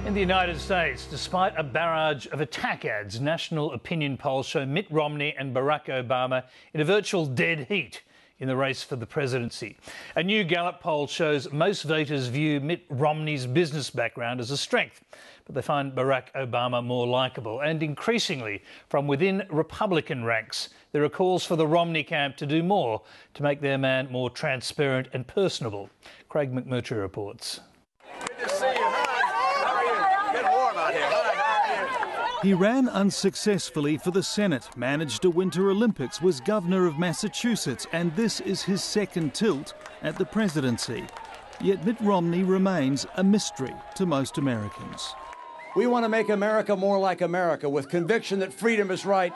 In the United States, despite a barrage of attack ads, national opinion polls show Mitt Romney and Barack Obama in a virtual dead heat in the race for the presidency. A new Gallup poll shows most voters view Mitt Romney's business background as a strength, but they find Barack Obama more likeable. And increasingly, from within Republican ranks, there are calls for the Romney camp to do more to make their man more transparent and personable. Craig McMurtry reports. Good to see you. How are you? Getting warm out here. Hi. He ran unsuccessfully for the Senate, managed a Winter Olympics, was governor of Massachusetts, and this is his second tilt at the presidency. Yet Mitt Romney remains a mystery to most Americans. We want to make America more like America, with conviction that freedom is right.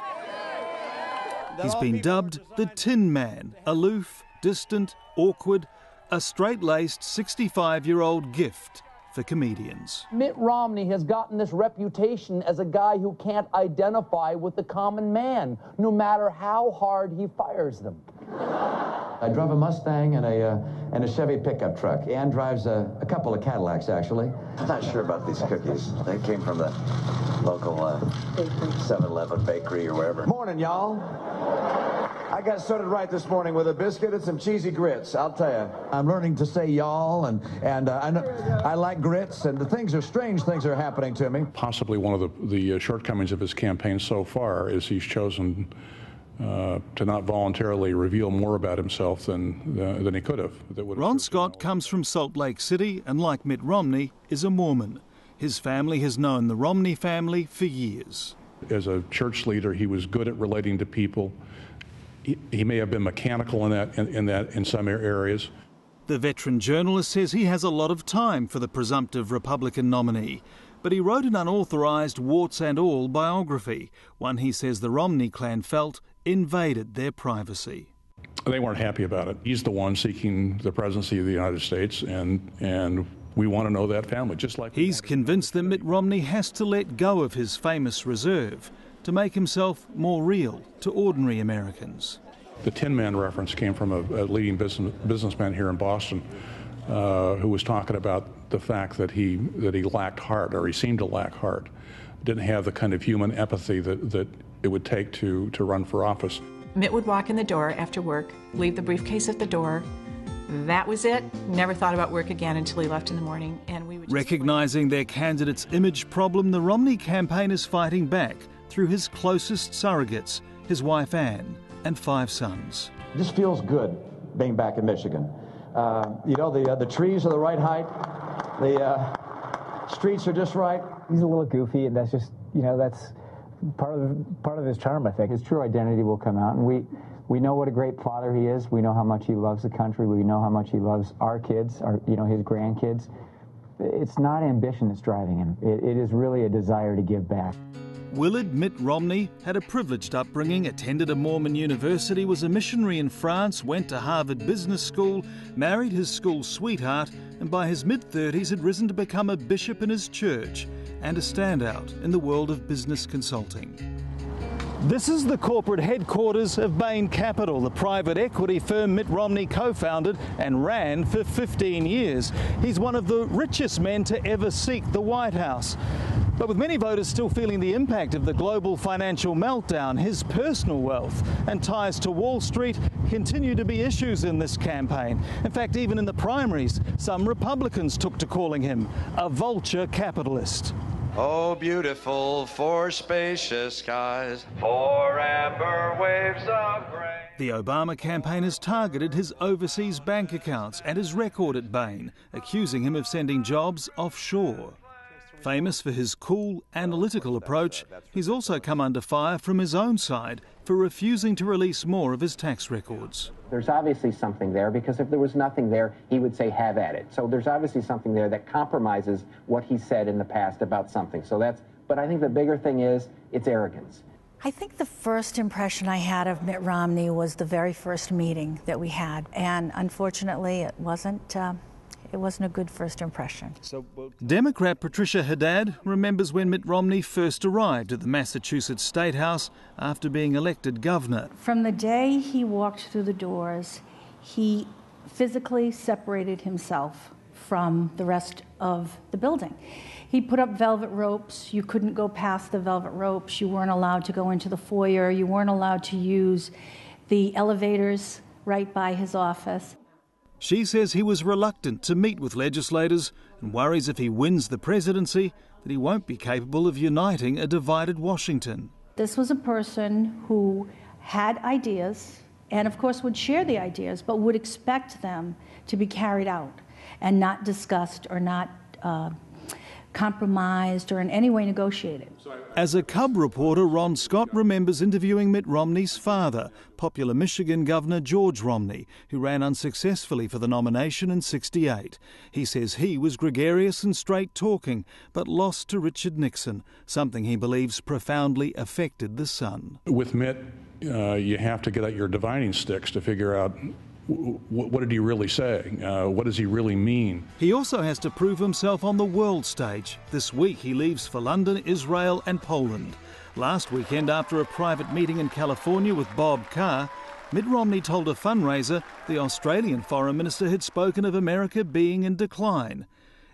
He's been dubbed the Tin Man, aloof, distant, awkward, a straight-laced 65-year-old gift for comedians. Mitt Romney has gotten this reputation as a guy who can't identify with the common man, no matter how hard he fires them. I drive a Mustang and a Chevy pickup truck. Ann drives a couple of Cadillacs, actually. I'm not sure about these cookies. They came from the local 7-Eleven bakery or wherever. Morning, y'all. I got started right this morning with a biscuit and some cheesy grits, I'll tell you. I'm learning to say y'all, and I like grits, and strange things are happening to me. Possibly one of the shortcomings of his campaign so far is he's chosen to not voluntarily reveal more about himself than he could have. Ron Scott comes from Salt Lake City and, like Mitt Romney, is a Mormon. His family has known the Romney family for years. As a church leader, he was good at relating to people. He may have been mechanical in some areas. The veteran journalist says he has a lot of time for the presumptive Republican nominee, but he wrote an unauthorised warts and all biography, one he says the Romney clan felt invaded their privacy. They weren't happy about it. He's the one seeking the presidency of the United States, and we want to know that family, just like... He's convinced that Mitt Romney has to let go of his famous reserve to make himself more real to ordinary Americans. The Tin Man reference came from a leading businessman here in Boston who was talking about the fact that he lacked heart, or he seemed to lack heart, didn't have the kind of human empathy that it would take to run for office. Mitt would walk in the door after work, leave the briefcase at the door. That was it. Never thought about work again until he left in the morning. And we would Recognizing their candidate's image problem, the Romney campaign is fighting back through his closest surrogates, his wife Ann, and 5 sons. It just feels good being back in Michigan. The trees are the right height, the streets are just right. He's a little goofy, and that's just, that's part of his charm, I think. His true identity will come out, and we know what a great father he is. We know how much he loves the country. We know how much he loves our kids, his grandkids. It's not ambition that's driving him. It is really a desire to give back. Willard Mitt Romney had a privileged upbringing, attended a Mormon university, was a missionary in France, went to Harvard Business School, married his school sweetheart, and by his mid-30s had risen to become a bishop in his church and a standout in the world of business consulting. This is the corporate headquarters of Bain Capital, the private equity firm Mitt Romney co-founded and ran for 15 years. He's one of the richest men to ever seek the White House. But with many voters still feeling the impact of the global financial meltdown, his personal wealth and ties to Wall Street continue to be issues in this campaign. In fact, even in the primaries, some Republicans took to calling him a vulture capitalist. Oh, beautiful for spacious skies, for amber waves of grain. The Obama campaign has targeted his overseas bank accounts and his record at Bain, accusing him of sending jobs offshore. Famous for his cool, analytical approach, he's also come under fire from his own side for refusing to release more of his tax records. There's obviously something there, because if there was nothing there, he would say, have at it. So there's obviously something there that compromises what he said in the past about something. But I think the bigger thing is, it's arrogance. I think the first impression I had of Mitt Romney was the very first meeting that we had. And unfortunately, it wasn't a good first impression. Democrat Patricia Haddad remembers when Mitt Romney first arrived at the Massachusetts State House after being elected governor. From the day he walked through the doors, he physically separated himself from the rest of the building. He put up velvet ropes. You couldn't go past the velvet ropes. You weren't allowed to go into the foyer. You weren't allowed to use the elevators right by his office. She says he was reluctant to meet with legislators and worries if he wins the presidency that he won't be capable of uniting a divided Washington. This was a person who had ideas and, of course, would share the ideas, but would expect them to be carried out and not discussed or not compromised or in any way negotiated. As a Cub reporter, Ron Scott remembers interviewing Mitt Romney's father, popular Michigan Governor George Romney, who ran unsuccessfully for the nomination in '68. He says he was gregarious and straight-talking, but lost to Richard Nixon, something he believes profoundly affected the son. With Mitt, you have to get out your divining sticks to figure out what did he really say? What does he really mean? He also has to prove himself on the world stage. This week he leaves for London, Israel and Poland. Last weekend, after a private meeting in California with Bob Carr, Mitt Romney told a fundraiser the Australian Foreign Minister had spoken of America being in decline.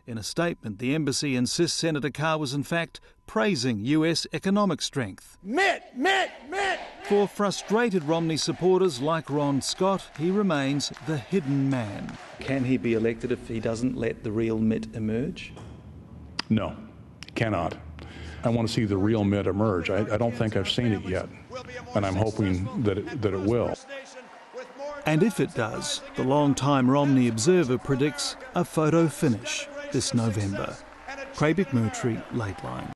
In a statement, the embassy insists Senator Carr was in fact praising US economic strength. Mitt! For frustrated Romney supporters like Ron Scott, he remains the hidden man. Can he be elected if he doesn't let the real Mitt emerge? No, he cannot. I want to see the real Mitt emerge. I don't think I've seen it yet, and I'm hoping that it will. And if it does, the long-time Romney observer predicts a photo finish this November. Craig McMurtry, Lateline.